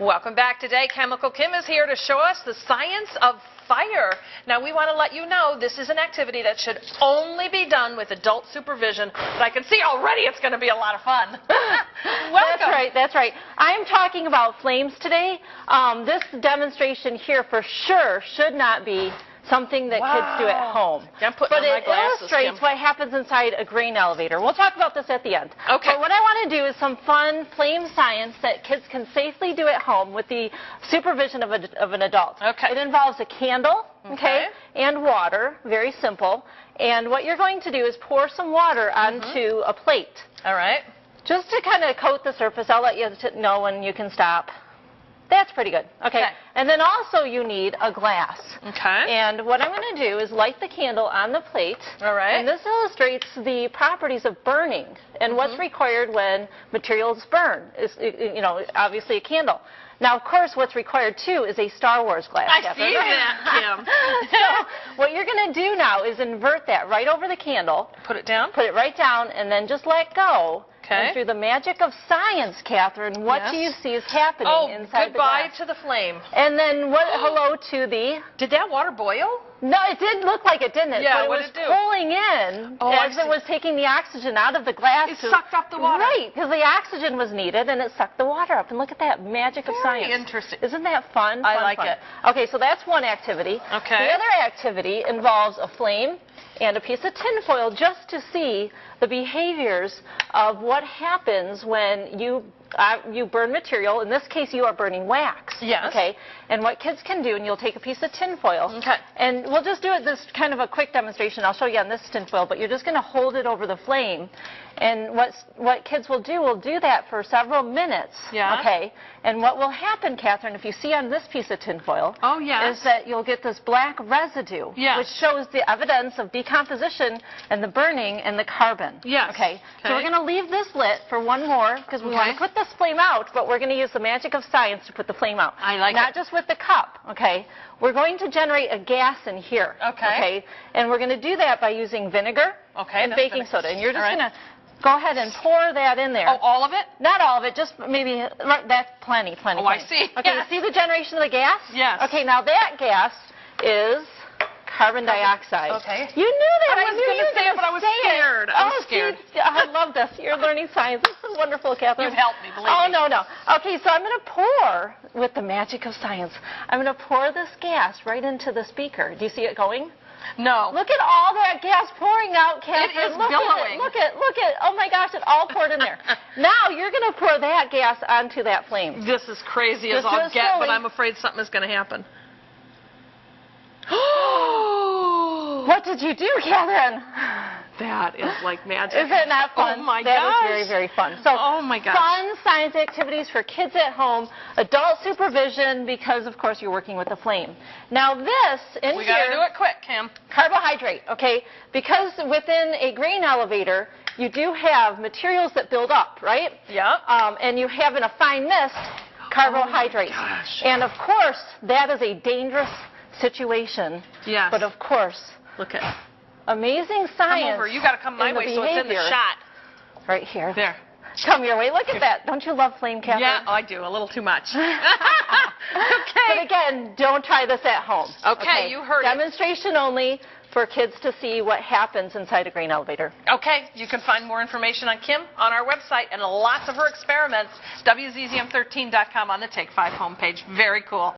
Welcome back. Today, Chemical Kim is here to show us the science of fire. Now, we want to let you know this is an activity that should only be done with adult supervision, but I can see already it's going to be a lot of fun. Welcome. That's right. I'm talking about flames today. This demonstration here for sure should not be something that kids do at home. But it illustrates what happens inside a grain elevator. We'll talk about this at the end. Okay. But what I want to do is some fun flame science that kids can safely do at home with the supervision of an adult. Okay. It involves a candle, and water, very simple. And what you're going to do is pour some water onto a plate. All right. Just to kind of coat the surface. I'll let you know when you can stop. That's pretty good. Okay. And then also you need a glass. Okay. And what I'm going to do is light the candle on the plate. All right. And this illustrates the properties of burning and what's required when materials burn. Is, obviously a candle. Now, of course, what's required, too, is a Star Wars glass. I see that, Kim. So what you're going to do now is invert that right over the candle. Put it down? Put it right down, and then just let go. Okay. And through the magic of science, Catherine, what do you see is happening inside the glass? Goodbye to the flame. And then hello to the... Did that water boil? No, it did look like it, didn't it? Yeah, but it was pulling in as it was taking the oxygen out of the glass. It sucked up the water. Right, because the oxygen was needed, and it sucked the water up. And look at that magic of science. Very interesting. Isn't that fun? I like it. Okay, so that's one activity. Okay. The other activity involves a flame and a piece of tinfoil just to see the behaviors of what happens when you burn material. In this case, you are burning wax. Yes. Okay. And what kids can do, and you'll take a piece of tinfoil. Okay. And we'll just do this kind of a quick demonstration. I'll show you on this tinfoil, but you're just going to hold it over the flame. And what kids will do that for several minutes. Yeah. Okay. And what will happen, Catherine, if you see on this piece of tinfoil, is that you'll get this black residue, which shows the evidence of decomposition and the burning and the carbon. Yes. Okay. So we're going to leave this lit for one more because we want to put this flame out, but we're going to use the magic of science to put the flame out. I like Not just with the cup. Okay. We're going to generate a gas in here. Okay. And we're going to do that by using vinegar and baking soda. And you're just going to go ahead and pour that in there. Oh, all of it? Not all of it, just maybe, that's plenty. Oh, I see. Okay, you see the generation of the gas? Yes. Okay, now that gas is carbon dioxide. Okay. You knew that. I was going to say it, but I was scared. I was scared. See, I love this. You're learning science. This is wonderful, Catherine. You've helped me, believe me. No. Okay, so I'm going to pour, with the magic of science, I'm going to pour this gas right into the speaker. Do you see it going? No. Look at all that gas pouring out, Catherine. It is billowing. Look at. Oh my gosh, it all poured in there. Now you're going to pour that gas onto that flame. This is crazy as I'll get, but I'm afraid something is going to happen. What did you do, Catherine? That is like magic. Is it not fun? Oh my gosh. That was very, very fun. So, oh my gosh. Fun science activities for kids at home, adult supervision, because of course you're working with a flame. Now this in we here. We got to do it quick, Kim. Carbohydrate, okay? Because within a grain elevator, you do have materials that build up, right? Yep. And you have in a fine mist carbohydrate. Oh my gosh. And of course, that is a dangerous situation. Yes. But of course, look at amazing science. Come over. You got to come my way so it's in the shot. Right here. There. Come your way. Look at that. Don't you love flame, Catherine? Yeah, I do. A little too much. Okay. But again, don't try this at home. Okay, you heard Demonstration only for kids to see what happens inside a grain elevator. Okay, you can find more information on Kim on our website and lots of her experiments, WZZM13.com on the Take 5 homepage. Very cool.